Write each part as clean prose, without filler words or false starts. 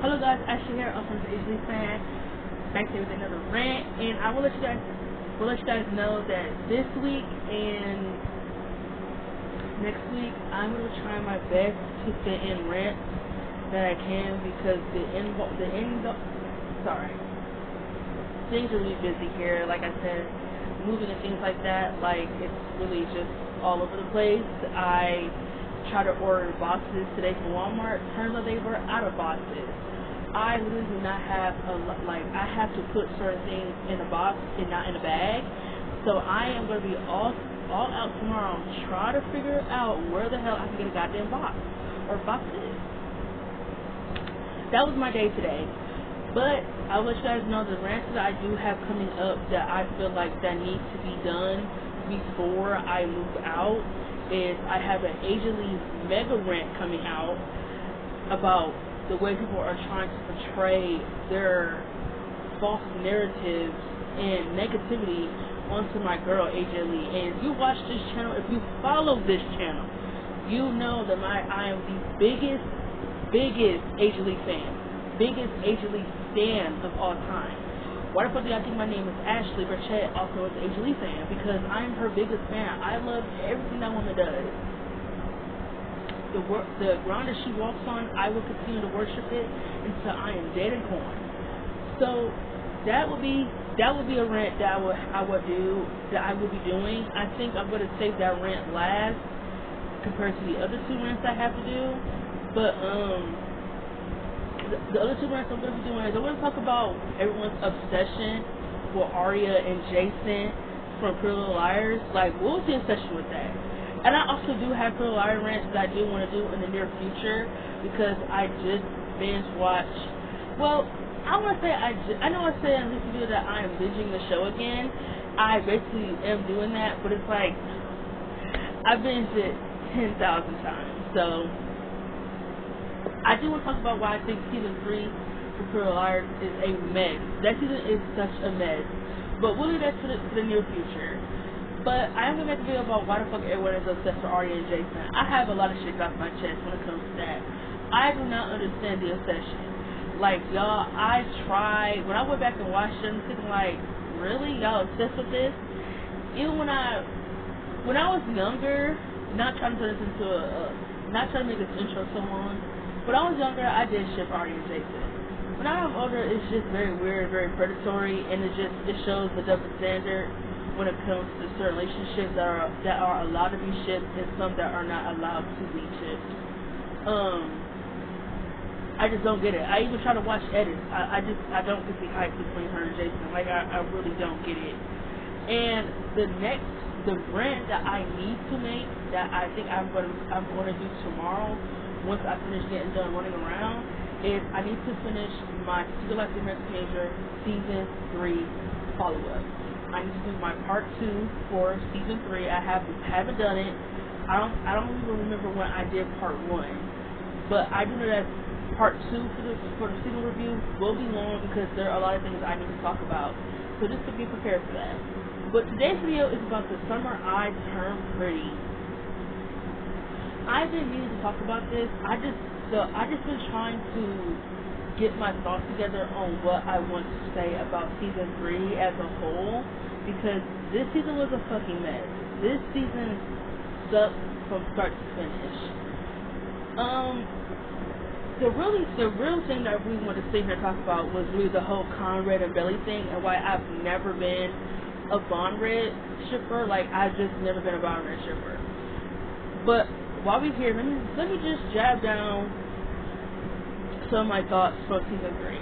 Hello guys, Ashley here, I'm from the Easily Fan, back here with another rant, and I will let you guys know that this week and next week I'm gonna try my best to fit in rants that I can because things are really busy here. Like I said, moving and things like that, like it's really just all over the place. I tried to order boxes today from Walmart. Turns out they were out of boxes. I literally do not have I have to put certain things in a box and not in a bag. So I am going to be all out tomorrow and try to figure out where the hell I can get a goddamn box or boxes. That was my day today. But I'll let you guys know the rants that I do have coming up that I feel like that needs to be done before I move out is I have an Asian mega rant coming out about the way people are trying to portray their false narratives and negativity onto my girl AJ Lee. And if you watch this channel, if you follow this channel, you know that I am the biggest AJ Lee fan, biggest AJ Lee stan of all time. Why the fuck do y'all think my name is Ashley, but Chet also is an AJ Lee fan? Because I am her biggest fan. I love everything that woman does. The ground that she walks on, I will continue to worship it until I am dead and gone. So that would be a rant that I would be doing. I think I'm going to save that rant last compared to the other two rants I have to do. But the other two rants I'm going to be doing is I'm going to talk about everyone's obsession with Arya and Jason from Pretty Little Liars. Like, what was the obsession with that? And I also do have Pretty Little Liars rants that I do want to do in the near future because I just binge watch. Well, I want to say I know I said in this video that I am binging the show again. I basically am doing that, but it's like I binged it 10,000 times. So I do want to talk about why I think season 3 for Pretty Little Liars is a mess. That season is such a mess. But we'll leave that for the near future. But I am going to make a video about why the fuck everyone is obsessed with Arya and Jason. I have a lot of shit off my chest when it comes to that. I do not understand the obsession. Like, y'all, I tried. When I went back and watched them, thinking like, really? Y'all obsessed with this? Even when I was younger, not trying to turn this into not trying to make this intro so long, when I was younger, I did ship Arya and Jason. When I'm older, it's just very weird, very predatory, and it shows the double standard when it comes to certain relationships that are allowed to be shipped and some that are not allowed to be shipped. I just don't get it. I even try to watch edits. I don't get the hype between her and Jason. Like I really don't get it. And the rant that I need to make that I think I'm gonna do tomorrow once I finish getting done running around is I need to finish my Secret Life of American Teenager season 3 follow-up. I need to do my part 2 for season 3. I haven't done it. I don't even remember when I did part 1. But I do know that part 2 for the season review will be long because there are a lot of things I need to talk about. So just to be prepared for that. But today's video is about the summer I turned pretty. I've been needing to talk about this. I just been trying to get my thoughts together on what I want to say about season 3 as a whole, because this season was a fucking mess. This season sucked from start to finish. The real thing that I really wanted to sit here and talk about was really the whole Conrad and Belly thing and why I've never been a Bonred shipper. Like, I've just never been a Bonred shipper. But while we're here, let me just jab down some of my thoughts for season 3.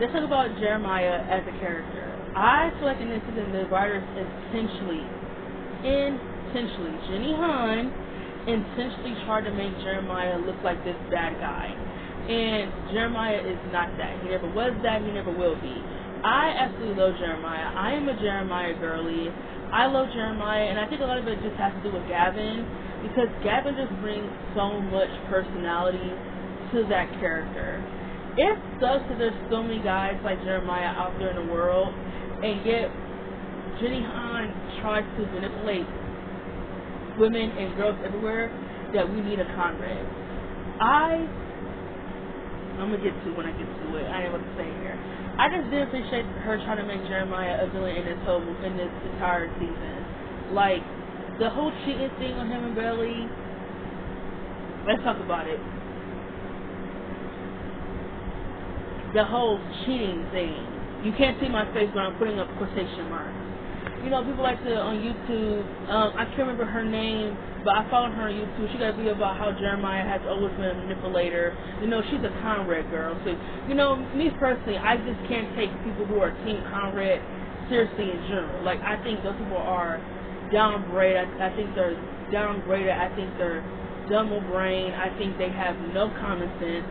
Let's talk about Jeremiah as a character. I feel like in this season the writers intentionally, Jenny Han intentionally tried to make Jeremiah look like this bad guy. And Jeremiah is not that. He never was that, he never will be. I absolutely love Jeremiah. I am a Jeremiah girly. I love Jeremiah, and I think a lot of it just has to do with Gavin, because Gavin just brings so much personality to that character. It sucks that there's so many guys like Jeremiah out there in the world, and yet Jenny Han tries to manipulate women and girls everywhere that we need a Conrad. I'm gonna get to when I get to it. I ain't what to say here. I just didn't appreciate her trying to make Jeremiah a villain in this entire season. Like the whole cheating thing on him and Belly. Let's talk about it. The whole cheating thing. You can't see my face, but I'm putting up quotation marks. You know, people like to on YouTube. I can't remember her name, but I follow her on YouTube. She got a video about how Jeremiah has always been a manipulator. You know, she's a Conrad girl. So, you know, me personally, I just can't take people who are Team Conrad seriously in general. Like, I think those people are downgraded. I think they're downgraded. I think they're dumb of brain. I think they have no common sense.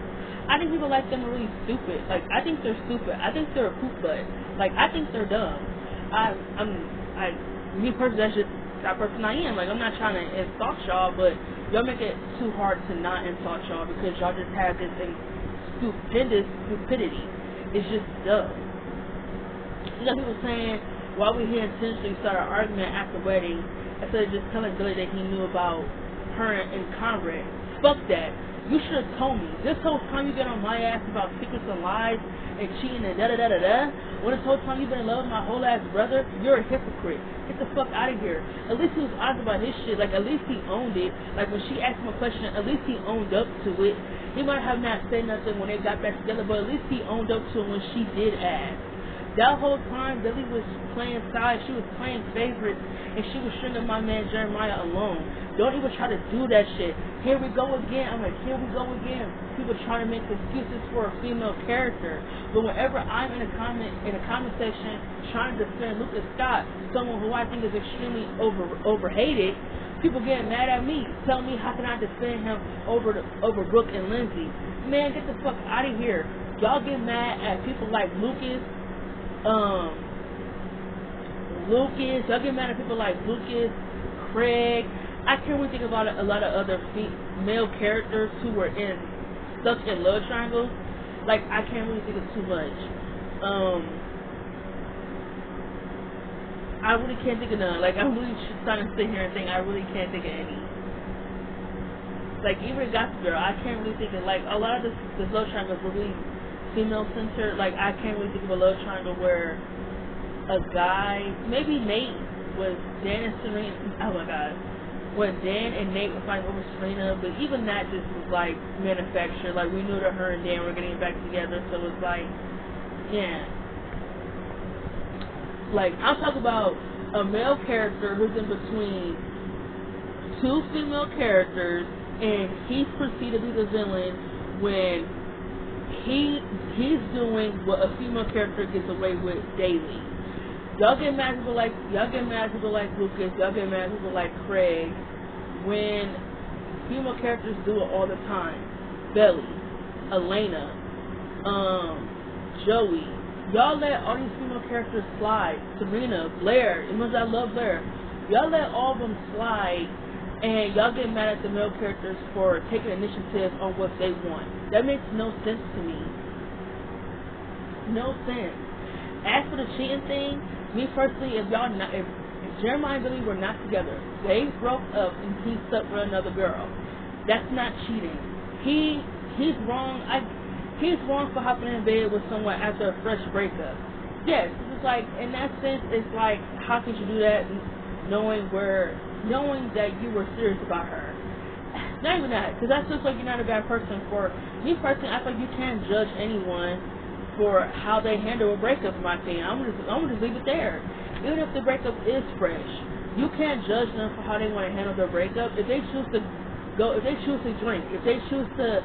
I think people like them are really stupid. Like, I think they're stupid. I think they're a poop butt. Like, I think they're dumb. Me personally, that's just that person I am. Like, I'm not trying to insult y'all, but y'all make it too hard to not insult y'all because y'all just have this stupidity. It's just dumb. You got people saying, why we here intentionally start an argument after wedding instead of just telling Billy that he knew about her and Conrad. Fuck that. You should have told me. This whole time you get on my ass about secrets and lies and cheating and da-da-da-da-da. When this whole time you've been in love with my whole ass brother, you're a hypocrite. Get the fuck out of here. At least he was honest about his shit. Like, at least he owned it. Like, when she asked him a question, at least he owned up to it. He might have not said nothing when they got back together, but at least he owned up to it when she did ask. That whole time, Billy was playing sides. She was playing favorites, and she was stringing my man Jeremiah alone. Don't even try to do that shit. Here we go again. I'm like, here we go again. People trying to make excuses for a female character. But whenever I'm in a comment section trying to defend Lucas Scott, someone who I think is extremely overhated, people getting mad at me, telling me how can I defend him over Brooke and Lindsay. Man, get the fuck out of here. Y'all get mad at people like Lucas. Y'all get mad at people like Lucas, Craig. I can't really think about a lot of other male characters who were stuck in love triangles. Like, I can't really think of too much. I really can't think of none. Like, I'm really trying to sit here and think I really can't think of any. Like, even Gossip Girl, I can't really think of, like, a lot of this love triangles were really female-centered. Like, I can't really think of a love triangle where a guy, maybe Nate was Dan and Serena. Oh my God, when Dan and Nate were fighting over Serena, but even that just was like manufactured. Like, we knew that her and Dan were getting back together, so it was like, yeah. Like, I'm talking about a male character who's in between two female characters, and he's perceived to be the villain when he's doing what a female character gets away with daily. Y'all get mad at people like Lucas. Y'all get mad at people like Craig when female characters do it all the time. Belly, Elena, Joey. Y'all let all these female characters slide. Serena, Blair. As much as I love Blair, y'all let all of them slide, and y'all get mad at the male characters for taking initiative on what they want. That makes no sense to me. No sense. As for the cheating thing, me personally, if Jeremiah and Billy were not together, they broke up and he slept with another girl, that's not cheating. He's wrong. He's wrong for hopping in bed with someone after a fresh breakup. Yes, it's like, in that sense, it's like, how could you do that knowing that you were serious about her? Not even that, because that looks like you're not a bad person. For me personally, I feel like you can't judge anyone for how they handle a breakup, in my opinion. I'm gonna just leave it there. Even if the breakup is fresh, you can't judge them for how they want to handle their breakup. If they choose to drink, if they choose to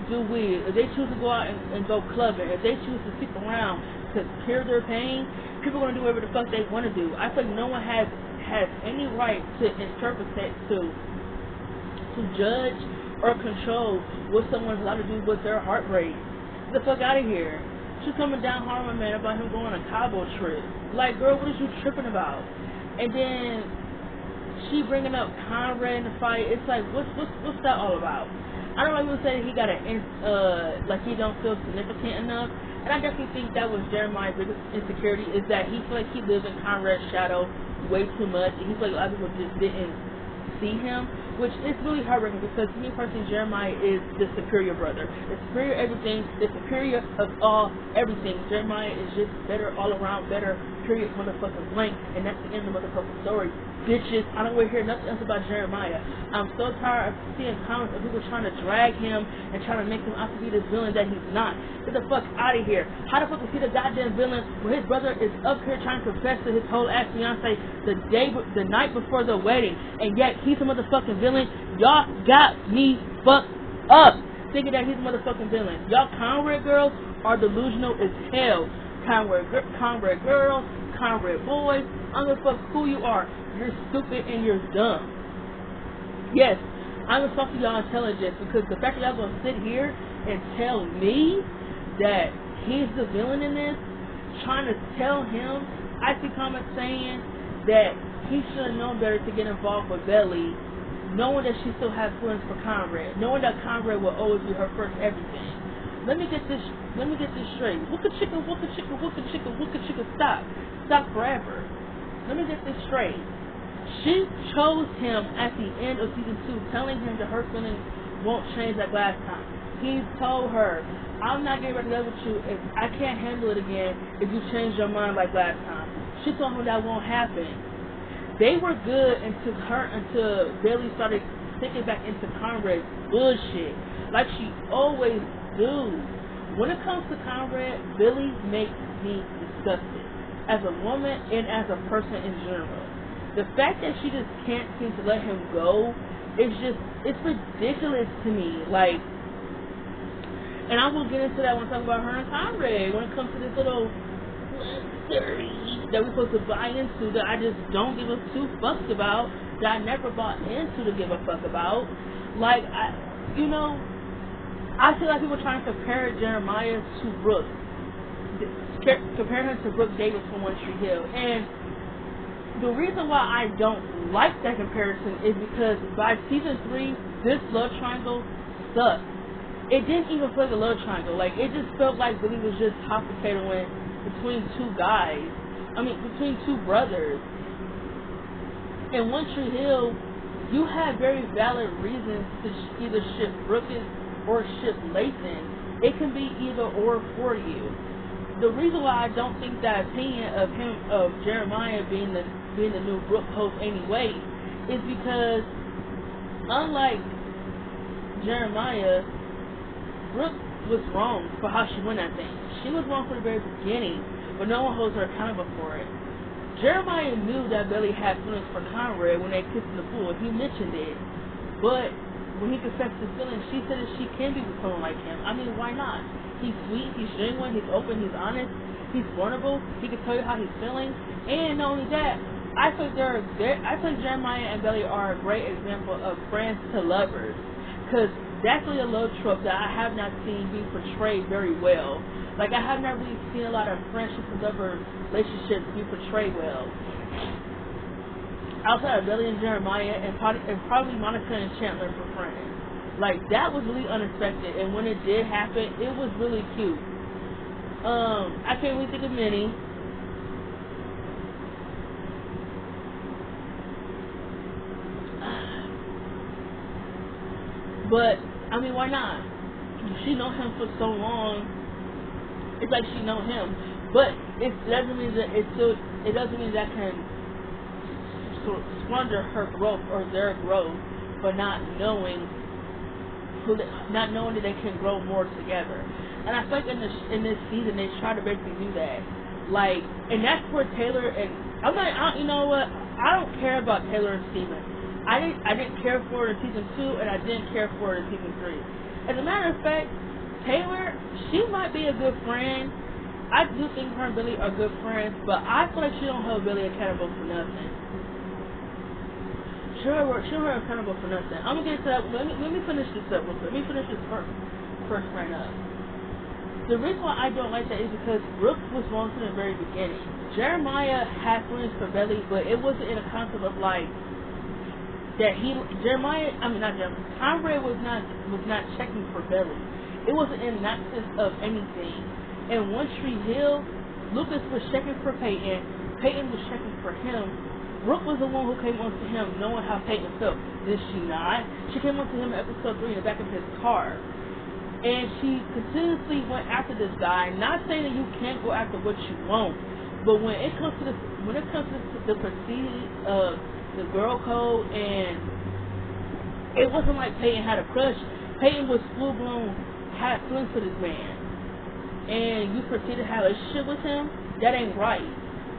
do weed, if they choose to go out and go clubbing, if they choose to stick around to cure their pain, people are gonna do whatever the fuck they want to do. I feel like no one has any right to interpret that, to judge or control what someone's allowed to do with their heartbreak. Get the fuck out of here. She's coming down hard on my man about him going on a Cabo trip. Like, girl, what is you tripping about? And then she bringing up Conrad in the fight. It's like, what's that all about? I don't know, people say he got like he don't feel significant enough. And I definitely think that was Jeremiah's biggest insecurity, is that he feel like he lives in Conrad's shadow way too much. And he feel like a lot of people just didn't see him. which is really heartbreaking because to me personally, Jeremiah is the superior brother, the superior everything, the superior of all everything. Jeremiah is just better all around, better period motherfucking blank, and that's the end of the motherfucking story. Bitches, I don't want to hear nothing else about Jeremiah. I'm so tired of seeing comments of people trying to drag him and trying to make him out to be this villain that he's not. Get the fuck out of here. How the fuck is he the goddamn villain when his brother is up here trying to confess to his whole ass fiance the night before the wedding, and yet he's a motherfucking villain? Y'all got me fucked up thinking that he's a motherfucking villain. Y'all Conrad girls are delusional as hell. Conrad girls, Conrad boys, I don't give a fuck who you are. You're stupid and you're dumb. Yes, I'm gonna talk to y'all intelligence because the fact that y'all gonna sit here and tell me that he's the villain in this, trying to tell him, I see comments saying that he should have known better to get involved with Belly, knowing that she still has feelings for Conrad, knowing that Conrad will always be her first everything. Let me get this straight. Wooka chicka, stop forever. Let me get this straight. She chose him at the end of season 2, telling him that her feelings won't change like last time. He told her, I'm not getting back together with you if I can't handle it again if you change your mind like last time. She told him that won't happen. They were good until Bailey started thinking back into Conrad's bullshit, like she always do. When it comes to Conrad, Billy makes me disgusted as a woman and as a person in general. The fact that she just can't seem to let him go is it's ridiculous to me. Like, and I will get into that when I talk about her and Conrad. When it comes to this little story that we're supposed to buy into that I just don't give a two fucks about, that I never bought into to give a fuck about. Like, I feel like people trying to compare Jeremiah to Brooke. Compare her to Brooke Davis from One Tree Hill. And the reason why I don't like that comparison is because by season 3, this love triangle sucked. It didn't even feel like a love triangle. Like, it just felt like Billy was just hot potatoing between two guys. Between two brothers. In One Tree Hill, you had very valid reasons to either ship Brooke or ship Lathan. It can be either or for you. The reason why I don't think that opinion of Jeremiah being the new Brooke host anyway is because unlike Jeremiah, Brooke was wrong for how she went at things. She was wrong from the very beginning, but no one holds her accountable for it. Jeremiah knew that Billy had feelings for Conrad when they kissed in the pool. He mentioned it, but when he confessed his feelings, she said that she can be with someone like him. Why not? He's sweet, he's genuine, he's open, he's honest, he's vulnerable, he can tell you how he's feeling, and not only that, I think Jeremiah and Belly are a great example of friends to lovers, because that's really a love trope that I have not seen be portrayed very well. Like, I have not really seen a lot of friendship and lover relationships be portrayed well. Outside of Belly and Jeremiah, and probably Monica and Chandler for friends. Like, that was really unexpected, and when it did happen, it was really cute. I can't really think of many. But, why not? She knows him for so long. It's like she knows him. But it doesn't mean that that can squander her growth or their growth for not knowing that they can grow more together. And I feel like in this season they try to basically do that. Like, and that's where Taylor and you know what? I don't care about Taylor and Steven. I didn't care for her in season 2, and I didn't care for her in season 3. As a matter of fact, Taylor, she might be a good friend. I do think her and Billy are good friends, but I feel like she don't hold Billy accountable for nothing. She don't hold her accountable for nothing. I'm gonna get to that. Let me finish this up real quick. Let me finish this first friend up. The reason why I don't like that is because Brooke was wrong from the very beginning. Jeremiah had feelings for Belly, but it wasn't in a concept of like that Conrad was not checking for Belly. It wasn't in that sense of anything. In One Tree Hill, Lucas was checking for Peyton. Peyton was checking for him Brooke was the one who came onto him knowing how Peyton felt. Did she not? She came onto him in episode 3 in the back of his car. And she continuously went after this guy, not saying that you can't go after what you want, but when it comes to the proceeding of the girl code, and it wasn't like Peyton had a crush. Peyton was full blown had feelings for this man, and you proceed to have a relationship with him. That ain't right.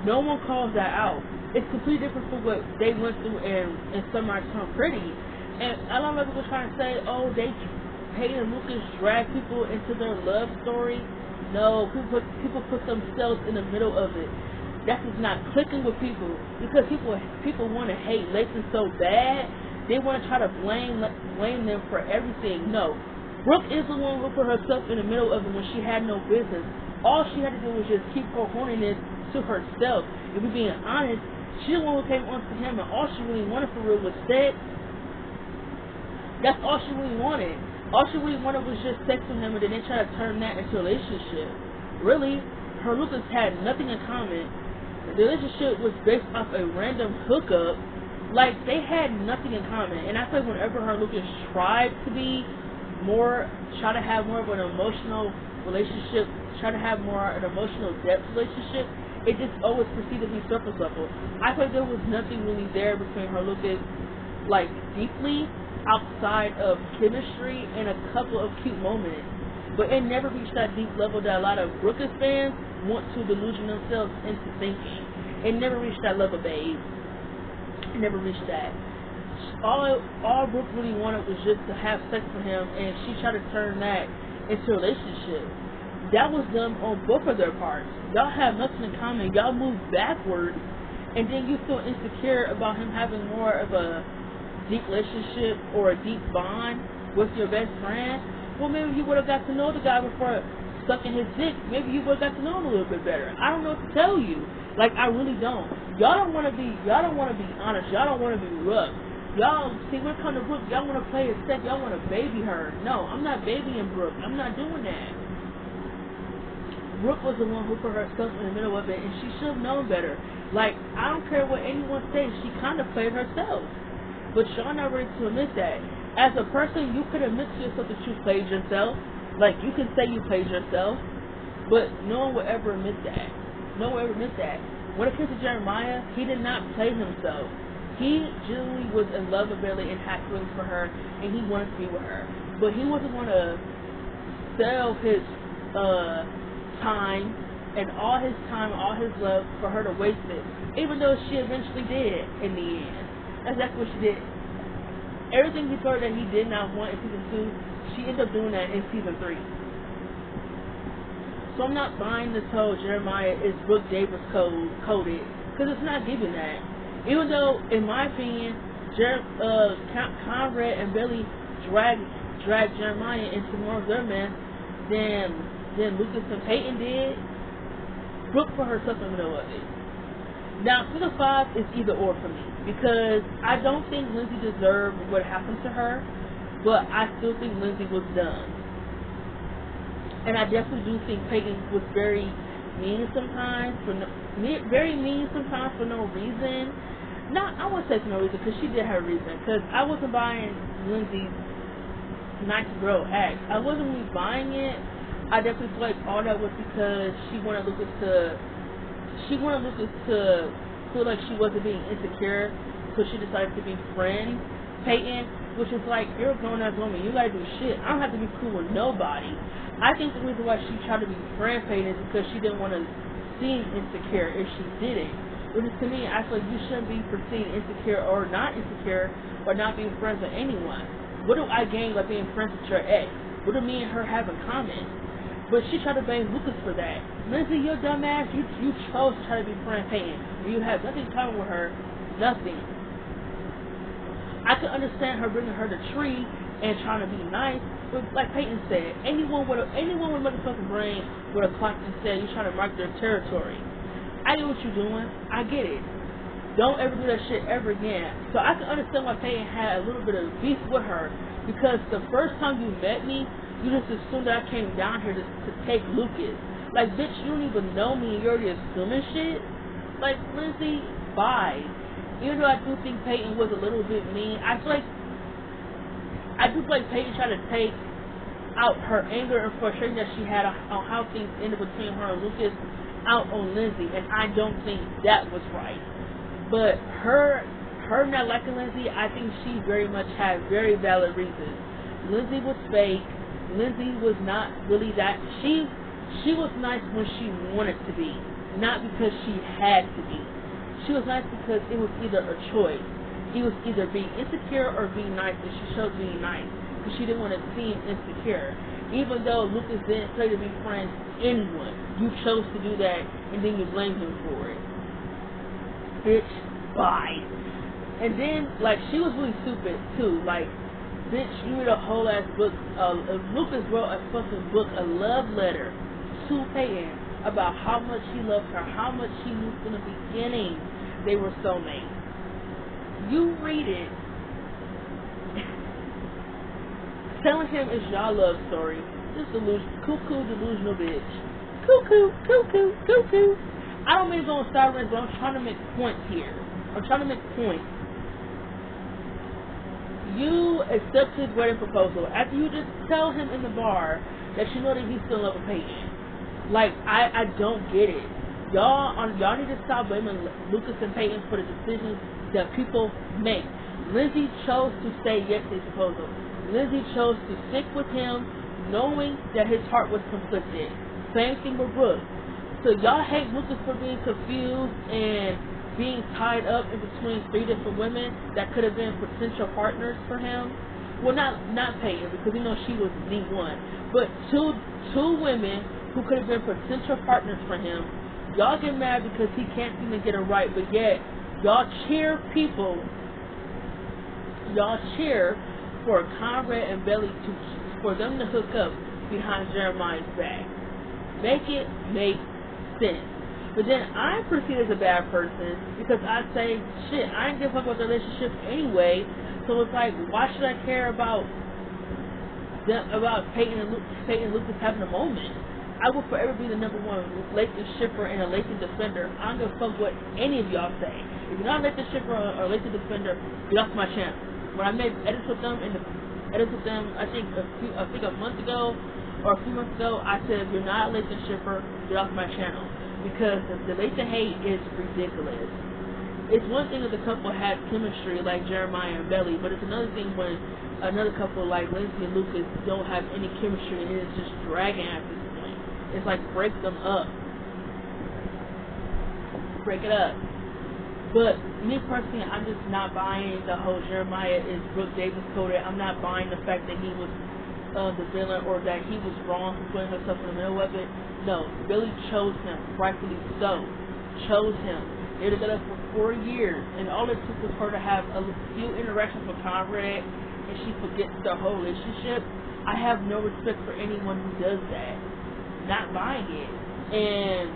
No one calls that out. It's completely different from what they went through in Sunrise Turn Pretty. And a lot of people trying to say, oh, Peyton and Lucas drag people into their love story. No, people put themselves in the middle of it. That is not clicking with people, because people want to hate Lathan so bad. They want to try to blame them for everything. No, Brooke is the one who put herself in the middle of it when she had no business. All she had to do was just keep her horniness to herself. If we're being honest, she the one who came on to him, and all she really wanted for real was sex. That's all she really wanted. All she really wanted was just sex with him, and then they try to turn that into a relationship. Really, her and Lucas had nothing in common. The relationship was based off a random hookup. Like, they had nothing in common. And I feel like whenever her and Lucas tried to try to have more of an emotional relationship, try to have more an emotional depth relationship, it just always proceeded to be surface level. I feel like there was nothing really there between her and Lucas, like, deeply, outside of chemistry and a couple of cute moments. But it never reached that deep level that a lot of Brooklyn fans want to delusion themselves into thinking. It never reached that level, babe. It never reached that. All Brooke really wanted was just to have sex with him, and she tried to turn that into a relationship. That was done on both of their parts. Y'all have nothing in common. Y'all move backwards, and then you feel insecure about him having more of a deep relationship or a deep bond with your best friend. Well, maybe you would have got to know the guy before sucking his dick. Maybe you would have got to know him a little bit better. I don't know what to tell you. Like, I really don't. Y'all don't want to be honest. Y'all don't want to be rough. Y'all, see, when it comes to Brooke, y'all want to play it safe. Y'all want to baby her. No, I'm not babying Brooke. I'm not doing that. Brooke was the one who put herself in the middle of it, and she should have known better. Like, I don't care what anyone says. She kind of played herself. But y'all not ready to admit that. As a person, you could admit to yourself that you played yourself. Like, you can say you played yourself, but no one will ever admit that. No one will ever admit that. When it came to Jeremiah, he did not play himself. He genuinely was in love with Billy and had feelings for her, and he wanted to be with her. But he wasn't going to sell his time and all his love for her to waste it, even though she eventually did in the end. That's exactly what she did. Everything he thought that he did not want in season 2, she ended up doing that in season 3. So I'm not buying this whole Jeremiah is Brooke Davis coded, because it's not giving that. Even though, in my opinion, Conrad and Billy dragged Jeremiah into more of their mess than Lucas and Peyton did, Brooke put herself in the middle of it. Now, season 5 is either or for me, because I don't think Lindsay deserved what happened to her, but I still think Lindsay was done. And I definitely do think Peyton was very mean sometimes for no reason. I wouldn't say for no reason, because she did have a reason. Because I wasn't buying Lindsay's nice girl act. I wasn't really buying it. I definitely feel like all that was because she wanted Lucas to feel like she wasn't being insecure, so she decided to befriend Peyton, which is like, you're a grown-ass woman, you gotta do shit. I don't have to be cool with nobody. I think the reason why she tried to befriend Peyton is because she didn't want to seem insecure if she didn't. Which is, to me, I feel like you shouldn't be perceived insecure or not being friends with anyone. What do I gain by being friends with your ex? What do me and her have in common? But she tried to blame Lucas for that. Lindsay, you're dumbass. You chose to try to befriend Peyton. You have nothing in common with her. Nothing. I could understand her bringing her the tree and trying to be nice, but like Peyton said, anyone with a motherfucking brain would have clocked and said, you're trying to mark their territory. I get what you're doing. I get it. Don't ever do that shit ever again. So I can understand why Peyton had a little bit of beef with her, because the first time you met me, you just assumed that I came down here to take Lucas. Like, bitch, you don't even know me and you're already assuming shit? Like, Lindsay, bye. Even though I do think Peyton was a little bit mean, I feel like Peyton tried to take out her anger and frustration that she had on how things ended between her and Lucas out on Lindsay, and I don't think that was right. But her not liking Lindsay, I think she very much had very valid reasons. Lindsay was fake. Lindsay was not really that. She was nice when she wanted to be, not because she had to be. She was nice because it was either a choice. It was either being insecure or being nice, and she chose being nice because she didn't want to seem insecure. Even though Lucas didn't play to be friends with anyone, you chose to do that, and then you blamed him for it. Bitch, bye. And then, like, she was really stupid too. Like, bitch, you read a whole ass book. Lucas wrote a fucking book, a love letter to Peyton about how much he loved her, how much he knew from the beginning they were soulmates. You read it, telling him it's y'all love story. This cuckoo delusional bitch. Cuckoo. I don't mean to go on sirens, but I'm trying to make points here. I'm trying to make points. You accept his wedding proposal after you just tell him in the bar that you know that he's still in love with Peyton. Like, I don't get it. Y'all need to stop blaming Lucas and Peyton for the decisions that people make. Lindsay chose to say yes to his proposal. Lindsay chose to stick with him knowing that his heart was conflicted. Same thing with Brooke. So y'all hate Lucas for being confused and being tied up in between 3 different women that could have been potential partners for him. Well, not Peyton, because you know she was the one, but two women who could have been potential partners for him. Y'all get mad because he can't seem to get it right, but yet y'all cheer for Conrad and Belly for them to hook up behind Jeremiah's back. Make it make sense. But then I'm perceived as a bad person because I say, shit, I ain't give up with the relationship anyway. So it's like, why should I care about Peyton and Lucas having a moment? I will forever be the #1 Lathan shipper and a Lathan defender. I don't give a fuck what any of y'all say. If you're not a Lathan shipper or a Lathan defender, get off my channel. When I made edits with them, I think a month ago or a few months ago, I said, if you're not a Lathan shipper, get off my channel. Because the Lathan hate is ridiculous. It's one thing if the couple has chemistry like Jeremiah and Belly, but it's another thing when another couple like Lindsay and Lucas don't have any chemistry and it's just dragging at this point. It's like break them up. Break it up. But me personally, I'm just not buying the whole Jeremiah is Brooke Davis coded. I'm not buying the fact that he was the villain or that he was wrong for putting herself in the middle of it. No, Billy chose him, rightfully so. Chose him. They were together for 4 years, and all it took was her to have a few interactions with Conrad, and she forgets the whole relationship. I have no respect for anyone who does that. Not buying it. And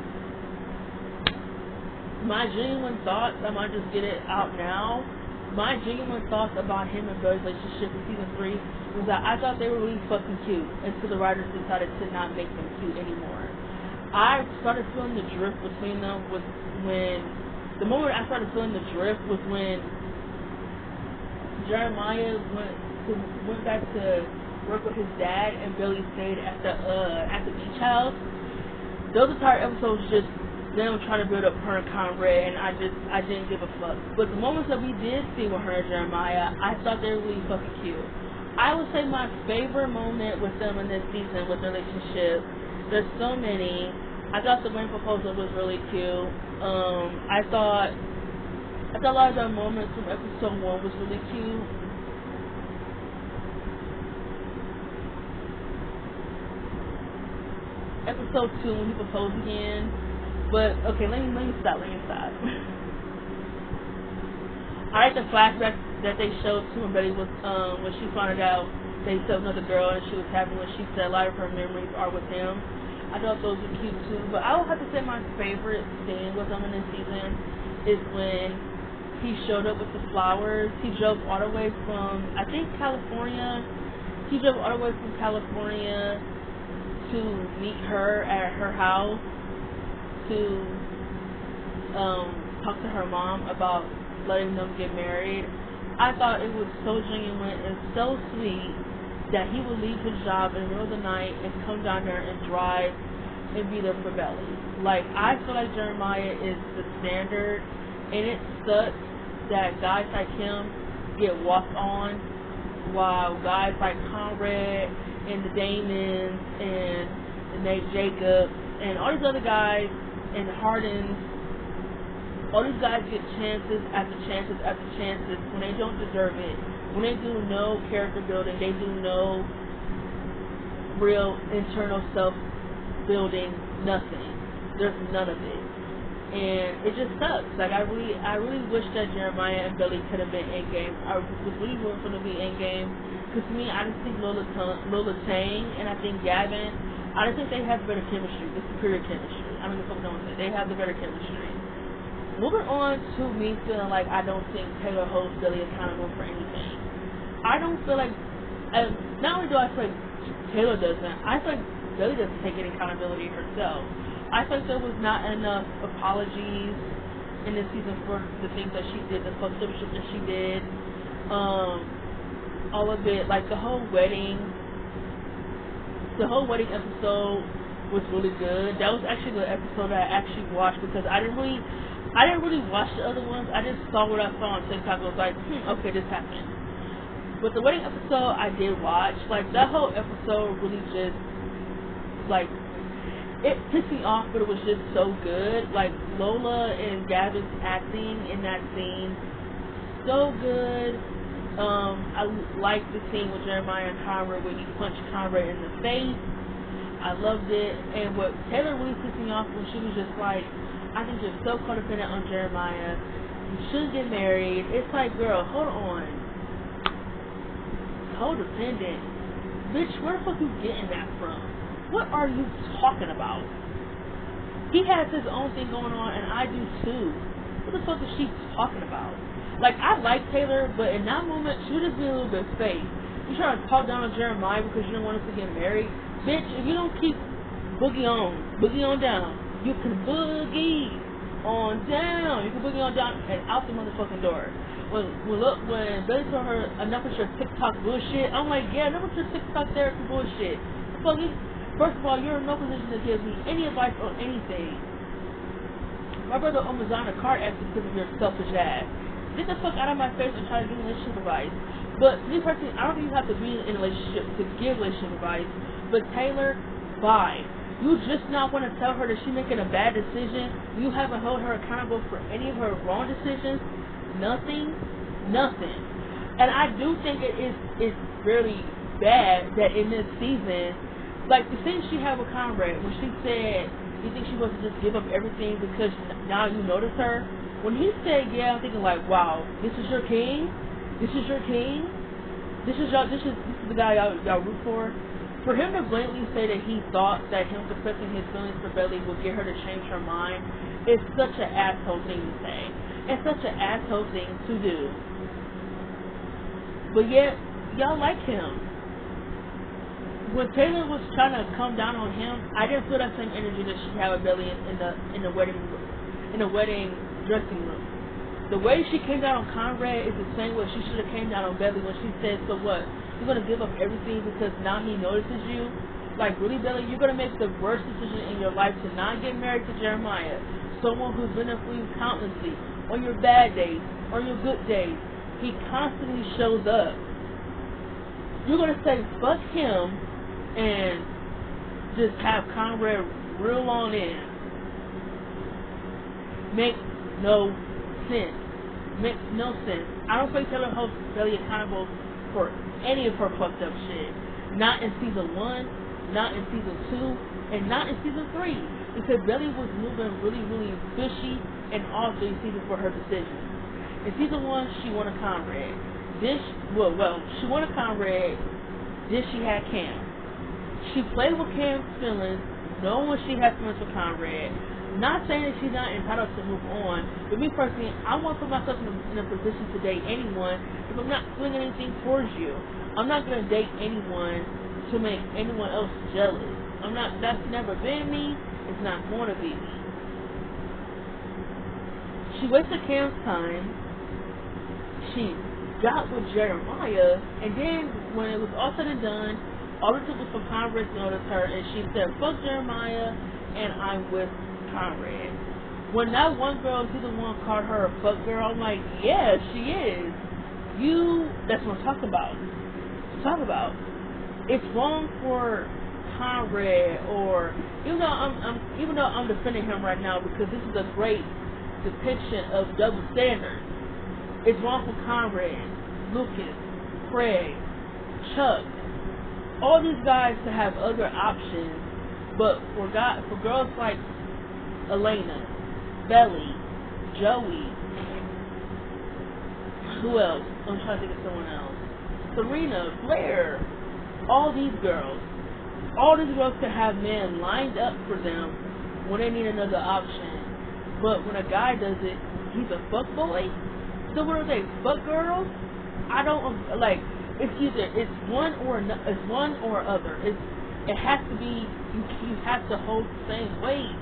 my genuine thoughts, I might just get it out now. My genuine thoughts about him and Billy's relationship in season 3 was that I thought they were really fucking cute until the writers decided to not make them cute anymore. I started feeling the drift between them was when the moment I started feeling the drift was when Jeremiah went back to work with his dad and Billy stayed at the beach house. Those entire episodes just them trying to build up her and Conrad, and I didn't give a fuck. But the moments that we did see with her and Jeremiah, I thought they were really fucking cute. I would say my favorite moment with them in this season with their relationship, there's so many. I thought the wedding proposal was really cute. I thought a lot of the moments from episode 1 was really cute. Episode 2 when he proposed again. But okay, let me stop. I like the flashback that they showed to when Betty was when she found out they said another girl and she was happy when she said a lot of her memories are with him. I thought those were cute too. But I would have to say my favorite scene with them in this season is when he showed up with the flowers. He drove all the way from California. He drove all the way from California to meet her at her house to talk to her mom about letting them get married. I thought it was so genuine and so sweet that he would leave his job in the middle of the night and come down there and drive and be there for Belly. Like, I feel like Jeremiah is the standard, and it sucks that guys like him get walked on while guys like Conrad and the Damons and the Nate Jacobs and all these other guys and Hardens, all these guys get chances after chances after chances when they don't deserve it. When they do no character building, they do no real internal self-building, nothing. There's none of it. And it just sucks. Like, I really wish that Jeremiah and Billy could have been in game. I was really rooting for them to be in game. Because to me, I just think Lola Tang and I think Gavin, I just think they have better chemistry, the superior chemistry. I don't know what I'm saying. They have the better chemistry. Moving on to me feeling like I don't think Taylor holds Billy accountable for anything. I don't feel like, not only do I feel like Taylor doesn't, I feel like Billy doesn't take any accountability herself. I feel like there was not enough apologies in this season for the things that she did, the fucked up shit that she did. All of it, like the whole wedding episode was really good. That was actually the episode that I actually watched because I didn't really watch the other ones. I just saw what I saw on TikTok. I was like, okay, this happened. But the wedding episode I did watch. Like, that whole episode really just, like, it pissed me off, but it was just so good. Like, Lola and Gavin's acting in that scene, so good. I liked the scene with Jeremiah and Conrad where he punched Conrad in the face. I loved it. And what Taylor really pissed me off when she was just like, I think you're so codependent on Jeremiah. You shouldn't get married. It's like, girl, hold on. Codependent? Bitch, where the fuck you getting that from? What are you talking about? He has his own thing going on, and I do too. What the fuck is she talking about? Like, I like Taylor, but in that moment, she would just be a little bit fake. You trying to talk down on Jeremiah because you don't want us to get married? Bitch, if you don't keep boogie on down, you can boogie on down. You can boogie on down and out the motherfucking door. When Billy told her, enough with your TikTok bullshit, I'm like, yeah, enough with your TikTok therapy bullshit. First of all, you're in no position to give me any advice on anything. My brother almost got a car accident because of your selfish ass. Get the fuck out of my face and try to give me relationship advice. But me personally, I don't think you have to be in a relationship to give relationship advice. But Taylor, bye. You just not want to tell her that she's making a bad decision. You haven't held her accountable for any of her wrong decisions. Nothing. And I do think it is really bad that in this season, like the thing she had with Conrad, when she said, you think she wants to just give up everything because now you notice her? When he said, yeah, I'm thinking like, wow, this is your king? This is your king? This is the guy y'all root for? For him to blatantly say that he thought that him confessing his feelings for Belly would get her to change her mind is such an asshole thing to say. It's such an asshole thing to do. But yet, y'all like him. When Taylor was trying to come down on him, I didn't feel that same energy that she had with Belly in the wedding dressing room. The way she came down on Conrad is the same way she should have came down on Belly when she said, so what? You're going to give up everything because now he notices you? Like, really, Belly? You're going to make the worst decision in your life to not get married to Jeremiah, someone who's been there for you countlessly, on your bad days, on your good days. He constantly shows up. You're going to say, fuck him, and just have Conrad reel on in. Makes no sense. Makes no sense. I don't think Taylor holds Belly accountable for any of her fucked up shit. Not in season 1, not in season 2, and not in season 3. Because Belly was moving really, really fishy in all 3 seasons for her decisions. In season 1, she wanted Conrad. She wanted Conrad. Then she had Cam. She played with Cam's feelings, knowing she had feelings for Conrad. Not saying that she's not entitled to move on, but me personally, I want to put myself in a position to date anyone if I'm not feeling anything towards you. I'm not going to date anyone to make anyone else jealous. That's never been me, it's not going to be me. She wasted Cam's time, she got with Jeremiah, and then when it was all said and done, all it took was for Conrad to notice her, and she said, "Fuck Jeremiah," and I'm with Conrad. When that one girl, he the one called her a fuck girl, I'm like, yeah, she is. That's what I'm talking about. It's wrong for Conrad, or even though I'm defending him right now because this is a great depiction of double standards. It's wrong for Conrad, Lucas, Craig, Chuck, all these guys to have other options, but for girls like Elena, Belly, Joey, who else? I'm trying to think of someone else. Serena, Blair, all these girls could have men lined up for them when they need another option. But when a guy does it, he's a fuck boy. So what are they? Fuck girls? I don't like. It's one or other. It has to be. You have to hold the same weight.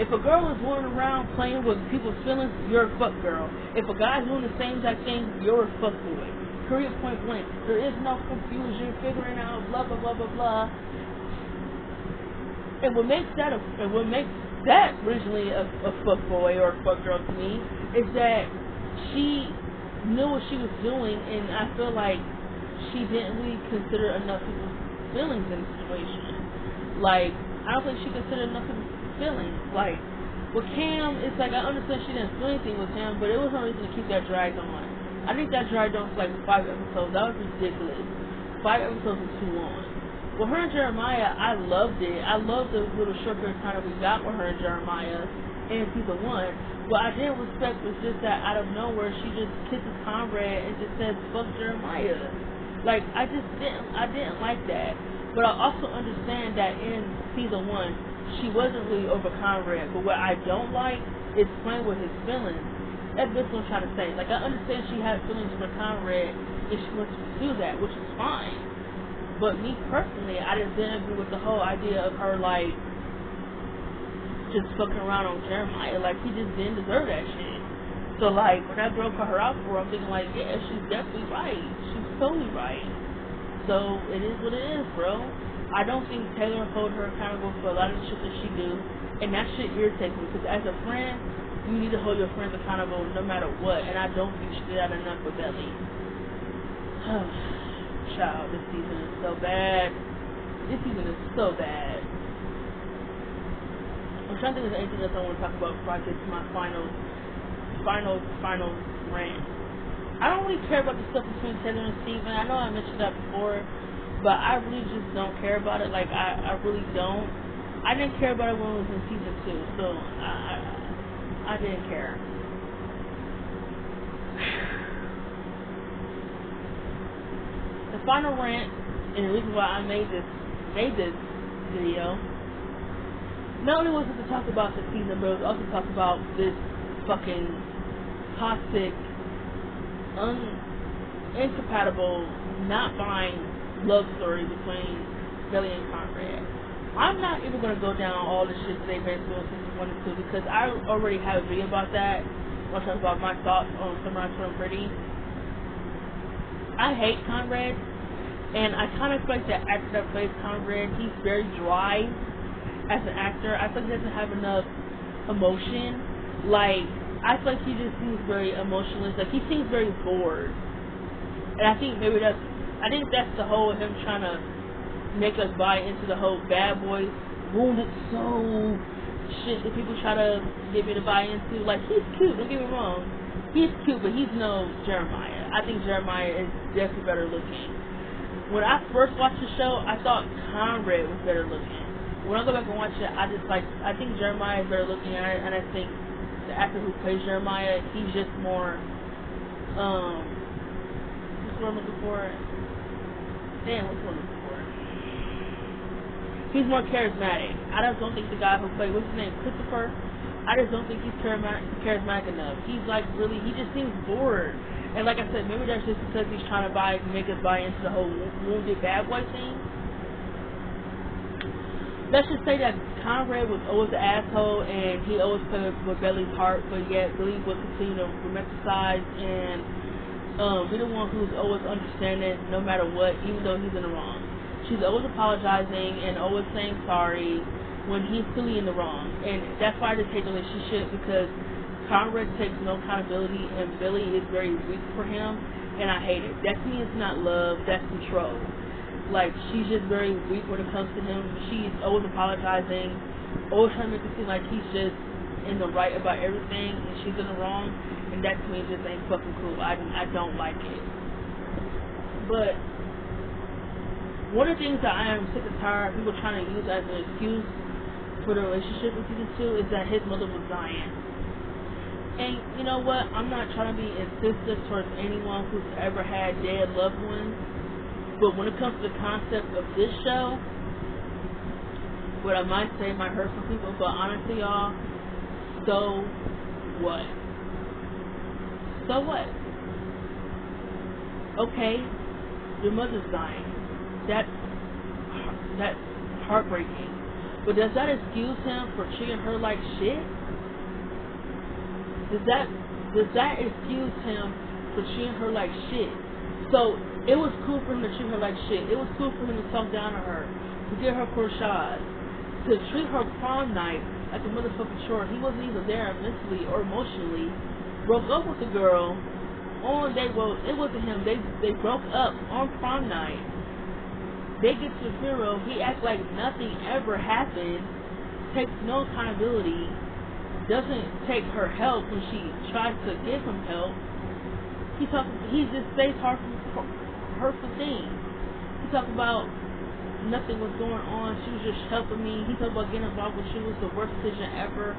If a girl is running around playing with people's feelings, you're a fuck girl. If a guy's doing the same exact thing, you're a fuck boy. Period, point blank. There is no confusion, figuring out, blah blah blah blah blah. And what makes that originally a fuck boy or a fuck girl to me is that she knew what she was doing, and I feel like she didn't really consider enough people's feelings in the situation. Like, I don't think she considered enough people's feelings. Like, with Cam, it's like, I understand she didn't feel anything with him, but it was no reason to keep that drag on. I think that dragged on for like 5 episodes. That was ridiculous. 5 episodes was too long. With her and Jeremiah, I loved it. I loved the little short period of time that we got with her and Jeremiah in season 1. What I didn't respect was just that out of nowhere she just kisses Conrad and just says fuck Jeremiah. Like, I didn't like that. But I also understand that in season 1 she wasn't really over Conrad. But what I don't like is playing with his feelings. That's what I'm trying to say. Like, I understand she has feelings for Conrad and she wants to pursue that, which is fine. But me personally, I just didn't agree with the whole idea of her, like, just fucking around on Jeremiah. Like, he just didn't deserve that shit. So, like, when that girl called her out for it, I'm thinking, like, yeah, she's definitely right. She's totally right. So, it is what it is, bro. I don't think Taylor hold her accountable for a lot of the shit that she do. And that shit irritates me. Because as a friend, you need to hold your friends accountable no matter what. And I don't think she did that enough with Belly. Child, this season is so bad. This season is so bad. I'm trying to think of anything else I want to talk about before I get to my final rant. I don't really care about the stuff between Taylor and Steven. I know I mentioned that before, but I really just don't care about it. Like, I really don't. I didn't care about it when it was in season 2, so I didn't care. The final rant, and the reason why I made this video, not only was it to talk about the season, but it was also to talk about this fucking toxic, incompatible, not buying love story between Belly and Conrad. I'm not even going to go down all the shit that they've been through since 1 and 2 because I already have a video about that. I'm going to talk about my thoughts on Summer I Turned Pretty. I hate Conrad, and I kind of feel like the actor that plays Conrad, he's very dry as an actor. I feel like he doesn't have enough emotion. Like, I feel like he just seems very emotionless. Like, he seems very bored. And I think maybe that's the whole him trying to make us buy into the whole bad boy, wounded soul shit that people try to get me to buy into. Like, he's cute, don't get me wrong. He's cute, but he's no Jeremiah. I think Jeremiah is definitely better looking. When I first watched the show, I thought Conrad was better looking. When I go back and watch it, I think Jeremiah is better looking, and I think the actor who plays Jeremiah, he's just more, what's what I'm looking for? Damn, what's what I'm looking for? He's more charismatic. I just don't think the guy who played, what's his name, Christopher? I just don't think he's charismatic enough. He's like really, he just seems bored. And like I said, maybe that's just because he's trying to make us buy into the whole wounded bad boy thing. Let's just say that Conrad was always an asshole and he always played with Belly's heart, but yet Billy would continue to romanticize and Be the one who's always understanding no matter what, even though he's in the wrong. She's always apologizing and always saying sorry when he's clearly in the wrong. And that's why I just hate the relationship, because Conrad takes no accountability and Billy is very weak for him, and I hate it. That to me is not love, that's control. Like, she's just very weak when it comes to him. She's always apologizing, always trying to make it seem like he's just in the right about everything and she's in the wrong, and that to me just ain't fucking cool. I don't like it. But one of the things that I am sick and tired of people trying to use as an excuse for the relationship in season 2 is that his mother was dying. And you know what? I'm not trying to be insensitive towards anyone who's ever had dead loved ones, but when it comes to the concept of this show, what I might say might hurt some people, but honestly, y'all, so what? So what? Okay, your mother's dying. That's heartbreaking. But does that excuse him for treating her like shit? Does that excuse him for treating her like shit? So it was cool for him to treat her like shit. It was cool for him to talk down to her, to get her corsage, to treat her prom night like a motherfucking chore. He wasn't even there mentally or emotionally. Broke up with the girl on it wasn't him. They broke up on prom night. They get to the funeral. He acts like nothing ever happened. Takes no accountability. Doesn't take her help when she tries to give him help. He just says hurtful things. He talks about nothing was going on. She was just helping me. He talked about getting involved with she was the worst decision ever,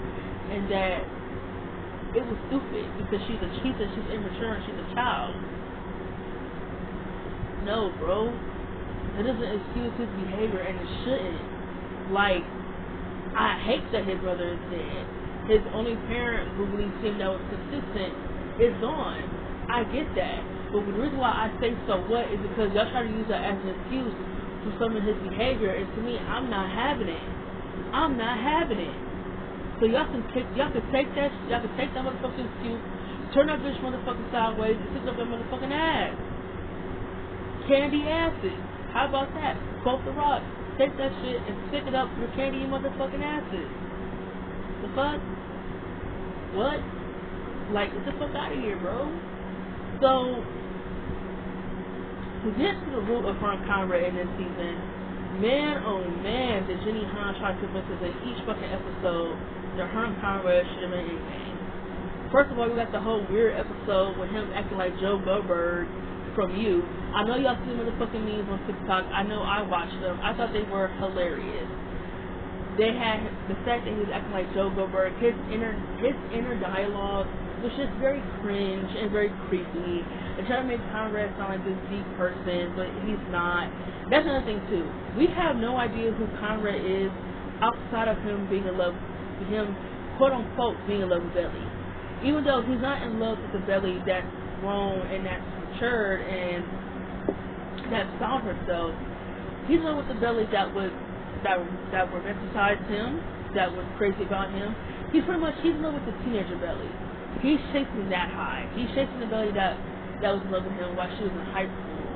and that it was stupid because she's immature and she's a child. No, bro. That doesn't excuse his behavior, and it shouldn't. Like, I hate that his brother is dead. His only parent who really seemed that was consistent is gone. I get that. But the reason why I say so what is because y'all try to use that as an excuse for some of his behavior, and to me, I'm not having it. I'm not having it. So y'all can take that motherfucking excuse, turn that bitch motherfucking sideways, and stick up that motherfucking ass. Candy asses. How about that? Quote the Rock. Take that shit and stick it up your candy motherfucking asses. The fuck? What? Like, get the fuck out of here, bro. So, to get to the root of Frank Conrad in this season, man, oh man, did Jenny Han try to convince us in each fucking episode that Herm Conrad should have been in game. First of all, we got the whole weird episode with him acting like Joe Goldberg from You. I know y'all see motherfucking memes on TikTok. I know I watched them. I thought they were hilarious. They had the fact that he was acting like Joe Goldberg. His inner dialogue was just very cringe and very creepy. They try to make Conrad sound like this deep person, but he's not. That's another thing too. We have no idea who Conrad is outside of him being in love with him, quote unquote, being in love with Belly. Even though he's not in love with the Belly that's grown and that's matured and that's found herself, he's in love with the Belly that romanticized him, that was crazy about him. He's in love with the teenager Belly. He's chasing that high. He's chasing the Belly that was in love with him while she was in high school.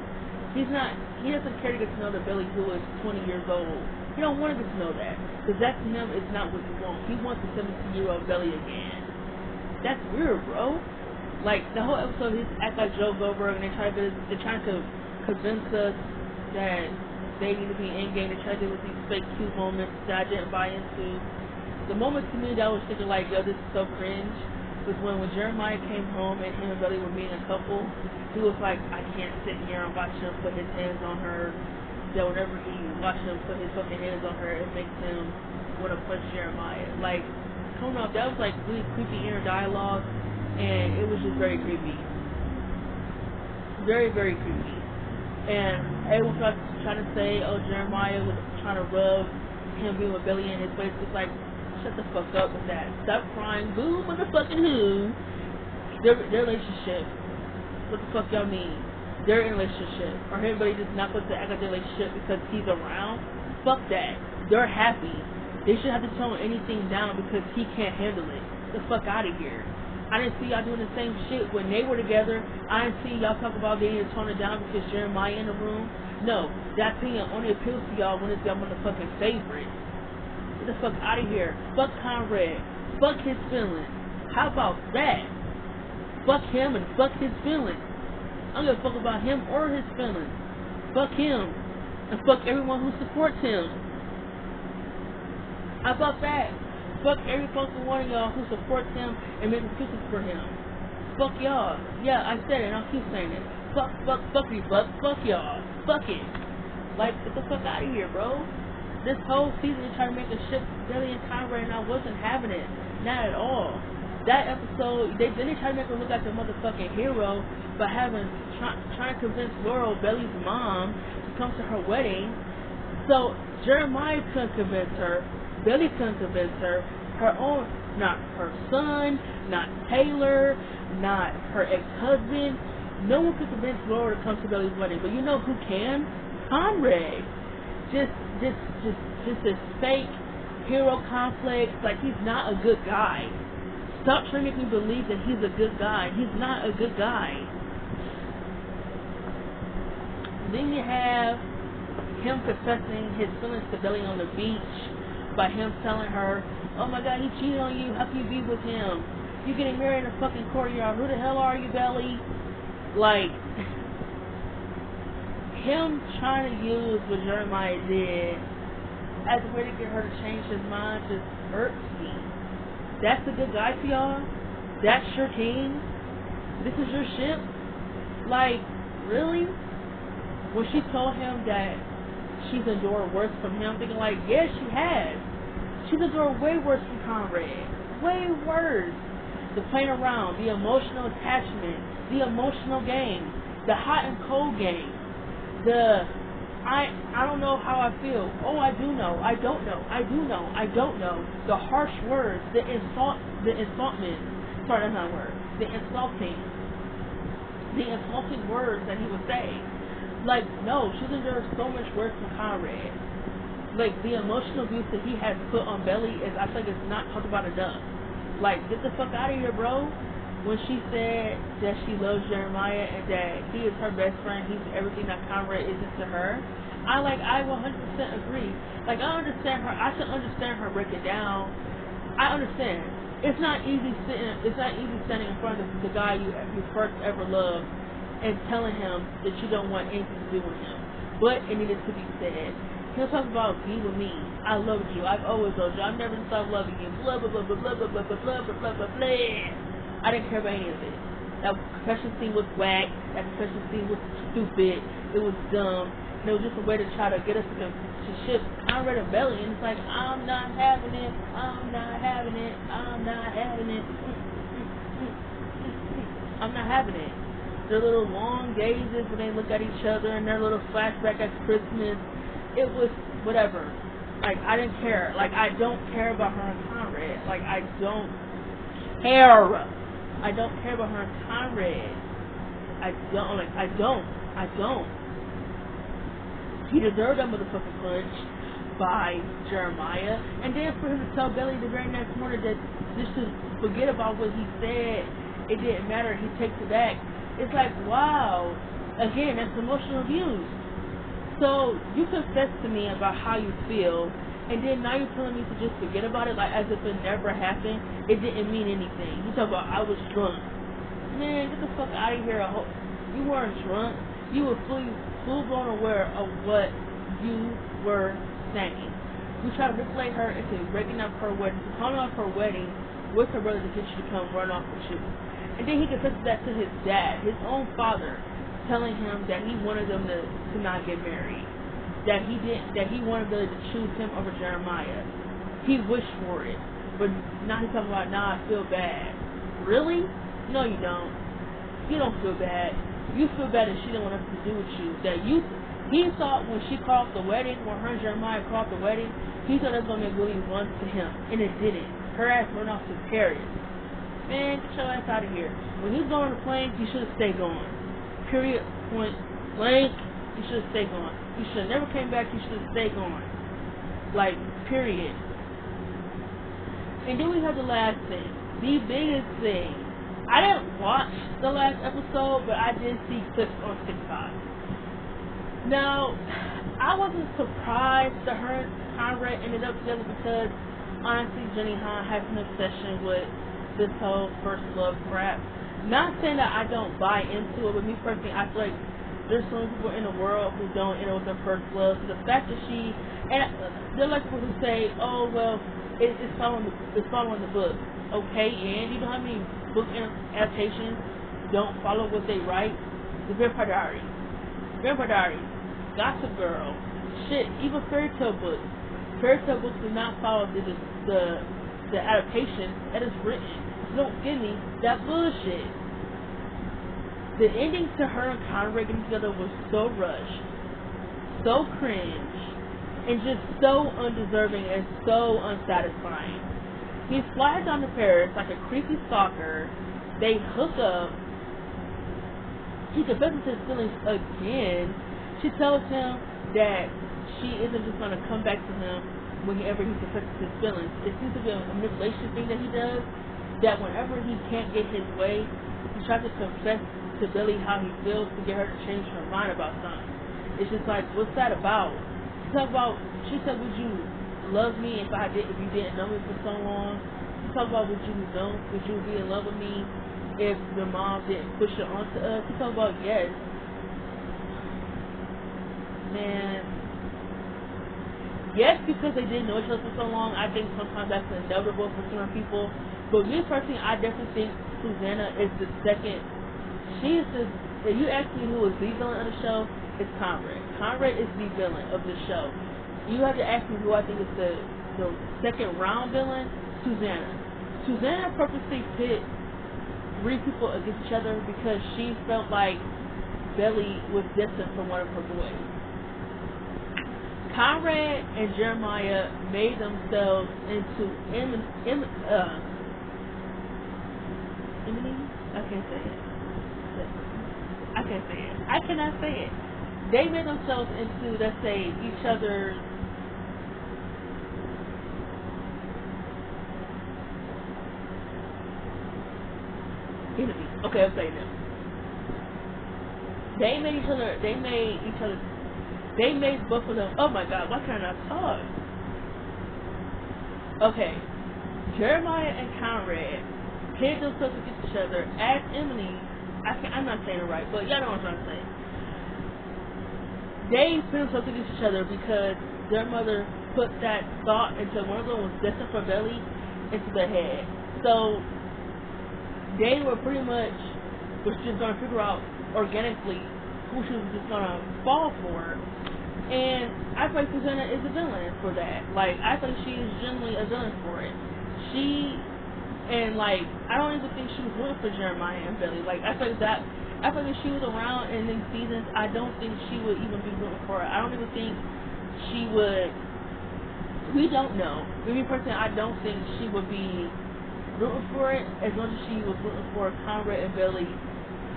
He doesn't care to get to know the Belly who is 20 years old. He don't want to get to know that, because that to him is not what he wants. He wants a 17-year-old Belly again. That's weird, bro. Like, the whole episode, he's act like Joe Goldberg, and they're trying to convince us that they need to be in game. They try to do with these fake cute moments that I didn't buy into. The moment to me that I was thinking like, yo, this is so cringe, was when Jeremiah came home and him and Belly were being a couple. He was like, I can't sit here and watch him put his hands on her. That whenever he watches him put his fucking hands on her, it makes him want to punch Jeremiah. Like, come on, that was like really creepy inner dialogue, and it was just very creepy. Very, very creepy. And everyone was trying to say, oh, Jeremiah was trying to rub him being with Belly in his face. It's like, shut the fuck up with that. Stop crying. Boo, motherfucking who? Their relationship. What the fuck y'all mean? They're in a relationship. Or everybody just not supposed to act like their relationship because he's around? Fuck that. They're happy. They should have to tone anything down because he can't handle it. Get the fuck out of here. I didn't see y'all doing the same shit when they were together. I didn't see y'all talk about getting to tone it down because Jeremiah in the room. No, that opinion only appeals to y'all when it's y'all motherfucking favorite. Get the fuck out of here. Fuck Conrad. Fuck his feelings. How about that? Fuck him and fuck his feelings. I don't give a fuck about him or his feelings. Fuck him. And fuck everyone who supports him. How about that? Fuck every fucking one of y'all who supports him and makes excuses for him. Fuck y'all. Yeah, I said it and I'll keep saying it. Fuck me, fuck y'all. Fuck it. Like, get the fuck out of here, bro. This whole season they tried to make a ship Billy and Conrad and I wasn't having it. Not at all. That episode, they tried to make her look like a motherfucking hero by trying to convince Laurel, Belly's mom, to come to her wedding. So Jeremiah couldn't convince her, Belly couldn't convince her, not her son, not Taylor, not her ex-husband. No one could convince Laurel to come to Belly's wedding. But you know who can? Conrad. Just this fake hero complex. Like, he's not a good guy. Stop trying to make me believe that he's a good guy. He's not a good guy. Then you have him confessing his feelings to Belly on the beach by him telling her, oh my god, he cheated on you. How can you be with him? You getting married in a fucking courtyard. Who the hell are you, Belly? Like, him trying to use what Jeremiah did as a way to get her to change his mind just hurts me. That's a good guy to y'all? That's your king? This is your ship? Like, really? When she told him that she's endured worse from him, thinking like, yes, she has. She's endured way worse from Conrad. Way worse. The playing around, the emotional attachment, the emotional game, the hot and cold game, I don't know how I feel. Oh, I do know. I don't know. I do know. I don't know. The harsh words, the insultment. Sorry, that's not a word. The insulting words that he would say. Like, no, she deserves so much worse from Conrad. Like, the emotional abuse that he has put on Belly is, I think, it's not talked about enough. Like, get the fuck out of here, bro. When she said that she loves Jeremiah and that he is her best friend, he's everything that Conrad isn't to her, I 100% agree. Like, I understand her. I can understand her breaking down. I understand. It's not easy standing in front of the guy you first ever loved and telling him that you don't want anything to do with him. But it needed to be said. He'll talk about be with me. I loved you. I've always loved you. I've never stopped loving you. Blah blah blah blah blah blah blah blah blah blah blah blah blah. I didn't care about any of it. That confession scene was whack. That confession scene was stupid. It was dumb. And it was just a way to try to get us to ship Conrad and Belly. And it's like, I'm not having it. I'm not having it. I'm not having it. I'm not having it. Their little long gazes when they look at each other and their little flashback at Christmas. It was whatever. Like, I didn't care. Like, I don't care about her and Conrad. Like, I don't care. I don't care about her and Conrad. I don't. He deserved that motherfucking punch by Jeremiah. And then for him to tell Belly the very next morning that just to forget about what he said, it didn't matter, he takes it back. It's like, wow. Again, that's emotional abuse. So, you confess to me about how you feel, and then now you're telling me to just forget about it, like as if it never happened. It didn't mean anything. You talk about, I was drunk. Man, get the fuck out of here. You weren't drunk. You were full blown aware of what you were saying. You tried to manipulate her into breaking up her wedding, calling off her wedding with her brother to get you to come run off with you. And then he confessed that to his dad, his own father, telling him that he wanted them to not get married. That he wanted them to choose him over Jeremiah. He wished for it. But now he's talking about, now I feel bad. Really? No, you don't. You don't feel bad. You feel bad that she didn't want nothing to do with you. He thought when she called the wedding, when her and Jeremiah called the wedding, he thought that was going to make Willie run to him. And it didn't. Her ass went off to Paris. Man, get your ass out of here. When he was going on the plane, he should have stayed gone. Period. Point blank. He should have stayed gone. He should have never came back. He should have stayed gone. Like, period. And then we have the last thing. The biggest thing. I didn't watch the last episode, but I did see clips on TikTok. Now, I wasn't surprised that her and Conrad ended up together because honestly, Jenny Han has an obsession with this whole first love crap. Not saying that I don't buy into it, but me personally, I feel like there's so many people in the world who don't end up with their first love. So the fact that she, and they're like people who say, oh, well, it's following the book. Okay, and you know how many book adaptations don't follow what they write? The Vampire Diaries. Vampire Diaries. Gossip Girl. Shit, even fairy tale books. Fairy tale books do not follow the adaptation that is written. Don't give me that bullshit. The ending to her and Conrad getting together was so rushed, so cringe, and just so undeserving and so unsatisfying. He flies down to Paris like a creepy stalker. They hook up. He confesses his feelings again. She tells him that she isn't just going to come back to him whenever he confesses his feelings. It seems to be a manipulation thing that he does, that whenever he can't get his way, he tries to confess to Billy how he feels to get her to change her mind about something. It's just like, what's that about? She said, would you love me if you didn't know me for so long? She talked about would you be in love with me if your mom didn't push it onto us? She talked about yes. Man, yes, because they didn't know each other for so long. I think sometimes that's inevitable for certain people. But me personally, I definitely think Susanna is the second. She is the. If you ask me who is the villain of the show, it's Conrad. Conrad is the villain of the show. You have to ask me who I think is the second round villain. Susanna purposely pit three people against each other because she felt like Belly was destined for one of her boys. Conrad and Jeremiah made themselves into Emily. I can't say it. I can't say it. I cannot say it. They made themselves into, let's say, each other's enemy. Okay, I'm saying them. They made both of them. Oh my God, why can't I talk? Okay, Jeremiah and Conrad paired themselves against each other as Emily. I'm not saying it right, but y'all know what I'm trying to say. They paired themselves against each other because their mother put that thought into one of them was destined for Belly into their head. So they were pretty much just going to figure out organically who she was just going to fall for. And I feel like Susanna is a villain for that. Like, I think she is genuinely a villain for it. I don't even think she was rooting for Jeremiah and Billy. Like, I feel like if she was around in these seasons, I don't think she would even be rooting for her. I don't even think she would. We don't know. Me personally, I don't think she would be rooting for it as much as she was rooting for Conrad and Billy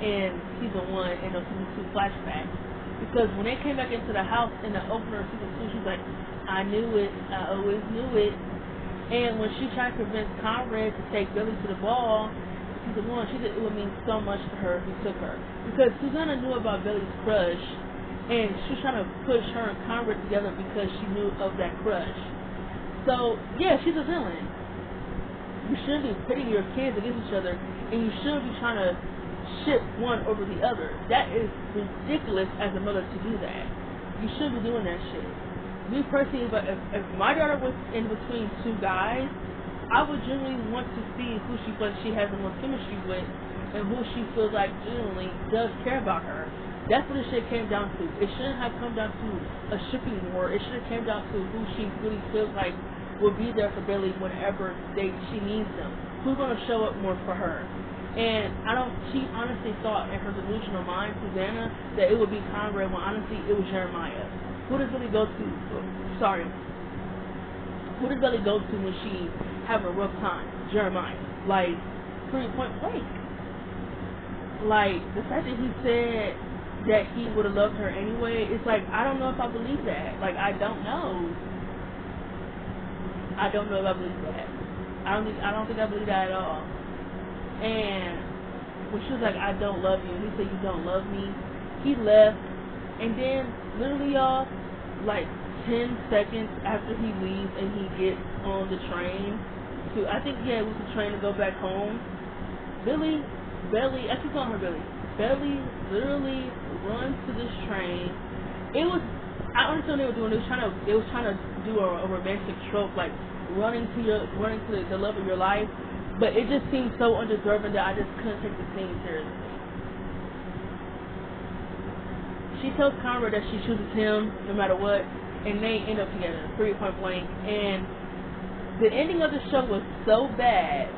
in season 1 and the season 2 flashbacks. Because when they came back into the house in the opener of season 2, she's like, I knew it. I always knew it. And when she tried to convince Conrad to take Billy to the ball, season 1, she said it would mean so much to her if he took her. Because Susanna knew about Billy's crush, and she was trying to push her and Conrad together because she knew of that crush. So, yeah, she's a villain. You shouldn't be pitting your kids against each other, and you shouldn't be trying to ship one over the other. That is ridiculous as a mother to do that. You shouldn't be doing that shit. Me personally, if my daughter was in between two guys, I would genuinely want to see who she feels she has the most chemistry with and who she feels like genuinely does care about her. That's what this shit came down to. It shouldn't have come down to a shipping war. It should have came down to who she really feels like will be there for Billy whenever she needs them. Who's going to show up more for her? And she honestly thought in her delusional mind, Susanna, that it would be Conrad when honestly it was Jeremiah. Who does Billy go to? Who does Billy go to when she having a rough time? Jeremiah. Like, pretty point blank. Like, the fact that he said that he would have loved her anyway, it's like, I don't know if I believe that. Like, I don't know. I don't know if I believe that. I don't think I believe that at all. And when she was like, I don't love you, and he said, you don't love me, he left, and then literally, y'all, like 10 seconds after he leaves and he gets on the train to, I think, yeah, it was the train to go back home, Belly, I keep calling her Belly literally runs to this train. It was, I understand what they were doing. They was trying to do a romantic trope, like running to the love of your life. But it just seemed so undeserving that I just couldn't take the scene seriously. She tells Conrad that she chooses him no matter what, and they end up together, period, point blank. And the ending of the show was so bad.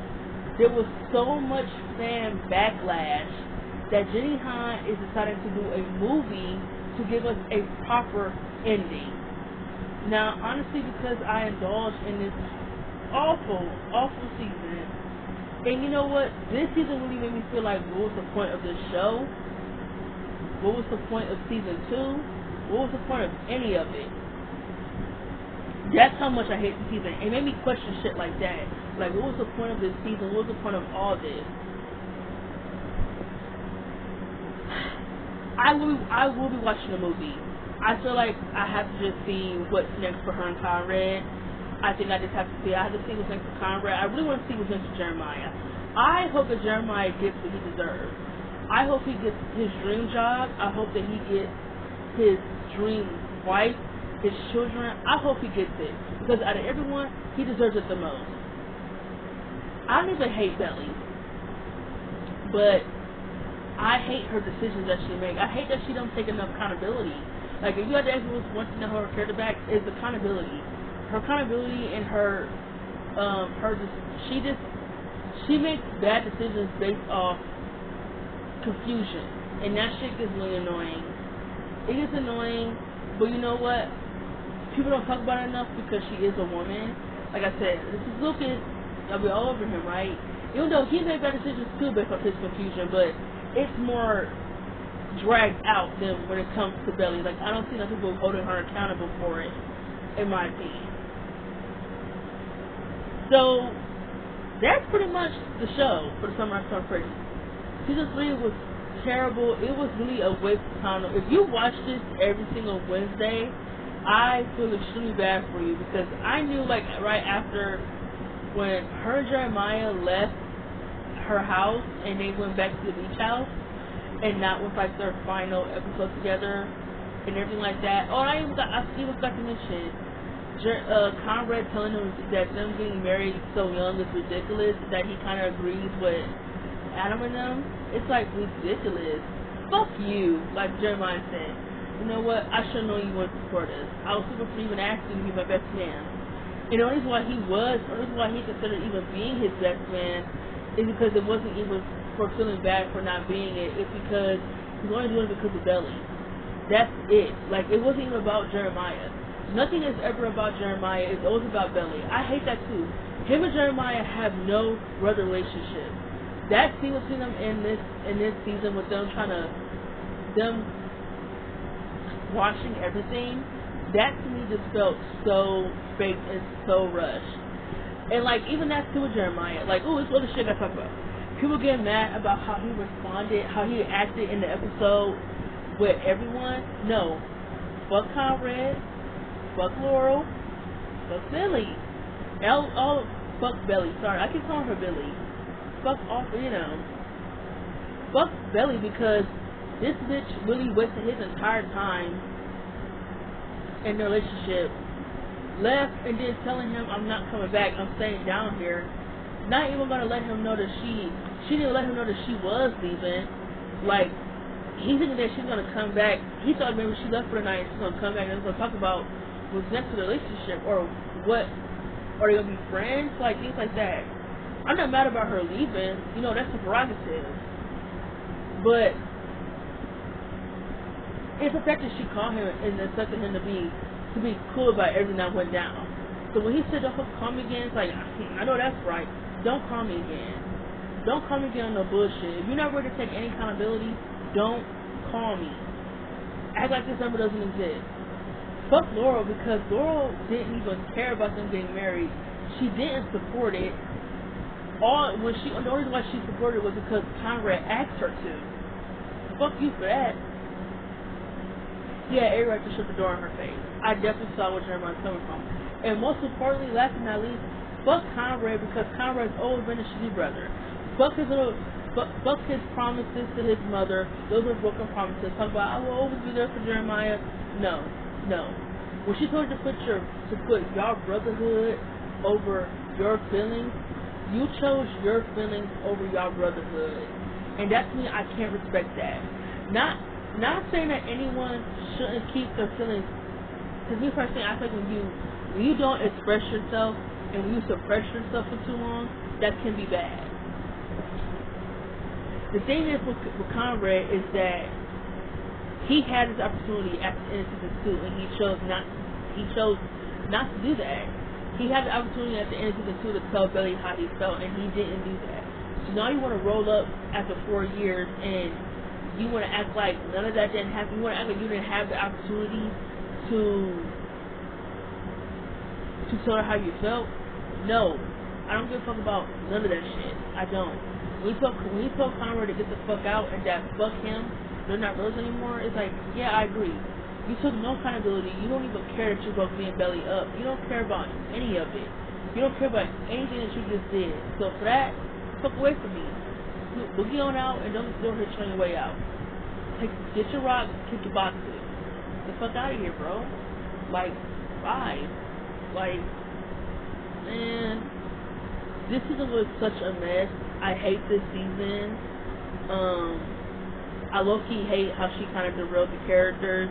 There was so much fan backlash that Jenny Han is deciding to do a movie to give us a proper ending. Now, honestly, because I indulged in this awful season, and you know what? This season really made me feel like, what was the point of this show? What was the point of season 2? What was the point of any of it? That's how much I hate the season. It made me question shit like that. Like, what was the point of this season? What was the point of all this? I will be watching the movie. I feel like I have to just see what's next for her and Conrad. I think I just have to see. I have to see what's next for Conrad. I really want to see what's next for Jeremiah. I hope that Jeremiah gets what he deserves. I hope he gets his dream job. I hope that he gets his dream wife, his children. I hope he gets it. Because out of everyone, he deserves it the most. I don't even hate Belly. But I hate her decisions that she makes. I hate that she don't take enough accountability. Like, if you had to ask me what's one thing that her character back is accountability. Her accountability and she makes bad decisions based off confusion. And that shit gets really annoying. It gets annoying, but you know what? People don't talk about it enough because she is a woman. Like I said, this is Lucas. I'll be all over him, right? Even though he made bad decisions too based off his confusion, but it's more dragged out than when it comes to Belly. Like, I don't see enough people holding her accountable for it, in my opinion. So, that's pretty much the show for the Summer I Saw Pretty. Season 3 was terrible. It was really a waste of time. If you watch this every single Wednesday, I feel extremely bad for you, because I knew, like, right after when her and Jeremiah left her house and they went back to the beach house, and that was like their final episode together and everything like that. Oh, I even got to mention Conrad telling them that them getting married so young is ridiculous, that he kind of agrees with Adam and them. It's like ridiculous. Fuck you, like Jeremiah said. You know what? I should know you weren't support us. I was super for even asking to be my best man. And the only reason why he considered even being his best man is because it wasn't even for feeling bad for not being it. It's because he's only doing it because of Belly. That's it. Like, it wasn't even about Jeremiah. Nothing is ever about Jeremiah. It's always about Belly. I hate that too. Him and Jeremiah have no brother relationship. That scene between them in this season with them watching everything, that to me just felt so fake and so rushed. And like, even that too with Jeremiah. Like, ooh, it's other shit I talk about. People get mad about how he responded, how he acted in the episode with everyone. No. Fuck Conrad. Fuck Laurel. Fuck Billy. Fuck Belly. Sorry, I keep calling her Billy. Fuck off, fuck Belly, because this bitch really wasted his entire time in their relationship. Left and then telling him, I'm not coming back, I'm staying down here. Not even gonna let him know that she didn't let him know that she was leaving. Like, he thinking that she's gonna come back. He thought maybe she left for the night, she's gonna come back and they're gonna talk about what's next to the relationship, or what, are they gonna be friends, like things like that. I'm not mad about her leaving, that's a prerogative. But it's the fact that she called him and expected him to be cool about everything that went down. So when he said, don't call me again, it's like, I know that's right. Don't call me again. Don't call me again on no bullshit. If you're not ready to take any accountability, don't call me. Act like this number doesn't exist. Fuck Laurel, because Laurel didn't even care about them getting married. She didn't support it. The only reason why she supported was because Conrad asked her to. Fuck you for that. Yeah, every right to shut the door in her face. I definitely saw where Jeremiah's coming from. And most importantly, last but not least, fuck Conrad, because Conrad's always been a shitty brother. Fuck his promises to his mother. Those are broken promises. Talk about, I will always be there for Jeremiah. No. When she told you to put your brotherhood over your feelings, you chose your feelings over your brotherhood. And that to me, I can't respect that. Not saying that anyone shouldn't keep their feelings. Because me personally, I think when you don't express yourself and when you suppress yourself for too long, that can be bad. The thing is with Conrad is that he had his opportunity at the end of season 2, and he chose not to do that. He had the opportunity at the end of season 2 to tell Belly how he felt, and he didn't do that. So now you want to roll up after 4 years and you want to act like none of that didn't happen. You want to act like you didn't have the opportunity to tell her how you felt. No, I don't give a fuck about none of that shit. I don't. When you tell Conrad to get the fuck out and that fuck him, they're not brothers anymore, it's like, yeah, I agree. You took no accountability. You don't even care that you broke me and Belly up. You don't care about any of it. You don't care about anything that you just did. So for that, fuck away from me. Boogie on out and don't hit you on your way out. Get your rock, kick your boxes. Get the fuck out of here, bro. Like, bye. Like, man, this season was such a mess. I hate this season. I low-key hate how she kind of derailed the characters.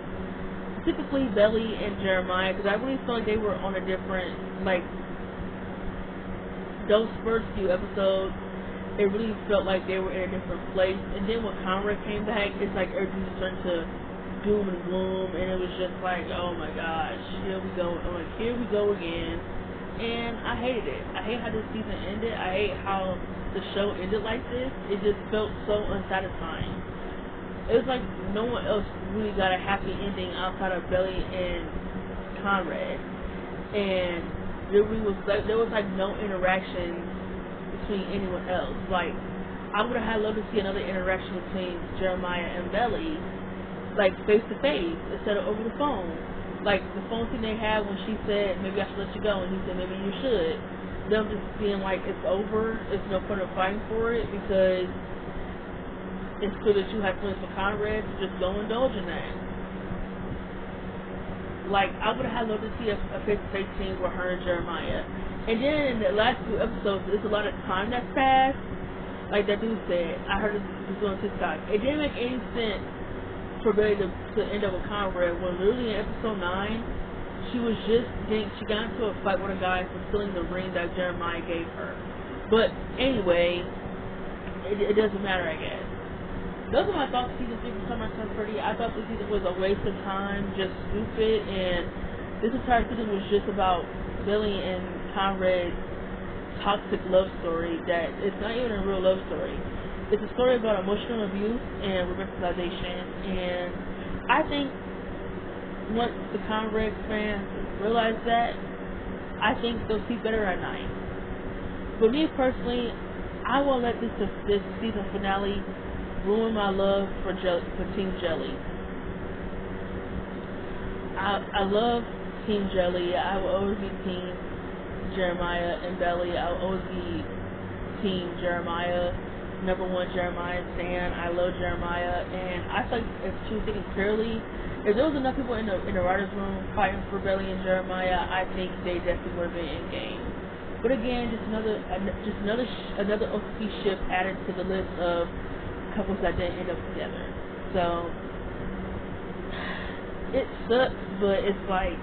Specifically Belly and Jeremiah, because I really felt like they were on a different, like, those first few episodes, it really felt like they were in a different place. And then when Conrad came back, it's like everything just turned to doom and gloom, and it was just like, oh my gosh, here we go. I'm like, here we go again. And I hated it. I hate how this season ended. I hate how the show ended like this. It just felt so unsatisfying. It was like no one else really got a happy ending outside of Belly and Conrad. And there was like no interaction between anyone else. Like, I would have loved to see another interaction between Jeremiah and Belly, like face to face instead of over the phone. Like the phone thing they had when she said maybe I should let you go and he said maybe you should. Them just being like it's over, it's no point of fighting for it because it's clear that you have feelings for Conrad, so just go indulge in that. Like, I would have loved to see a face-to-face scene with her and Jeremiah. And then in the last 2 episodes, there's a lot of time that's passed. Like that dude said, I heard this on TikTok. It didn't make any sense for Belly to end up with Conrad when literally in episode 9, she got into a fight with a guy for stealing the ring that Jeremiah gave her. But anyway, it doesn't matter, I guess. Those are my thoughts on season 3 for Summer Sun Pretty. I thought this season was a waste of time, just stupid, and this entire season was just about Billy and Conrad's toxic love story that it's not even a real love story. It's a story about emotional abuse and romanticization, and I think once the Conrad fans realize that, I think they'll see better at night. For me personally, I won't let this season finale ruin my love for Team Jelly. I love Team Jelly. I will always be Team Jeremiah and Belly. I will always be Team Jeremiah. #1 Jeremiah stan. I love Jeremiah, and I feel like if she was thinking clearly, if there was enough people in the writers' room fighting for Belly and Jeremiah, I think they definitely would have been in game. But again, just another OCP ship added to the list of couples that didn't end up together. So it sucks, but it's like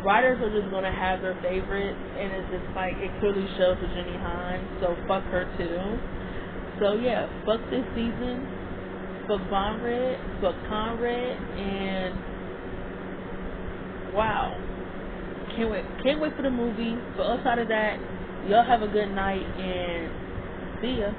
writers are just gonna have their favorites, and it's just like it clearly shows with Jenny Hines, so fuck her too. So yeah, fuck this season, fuck Bonred, fuck Conrad, and wow, can't wait for the movie. But outside of that, y'all have a good night and see ya.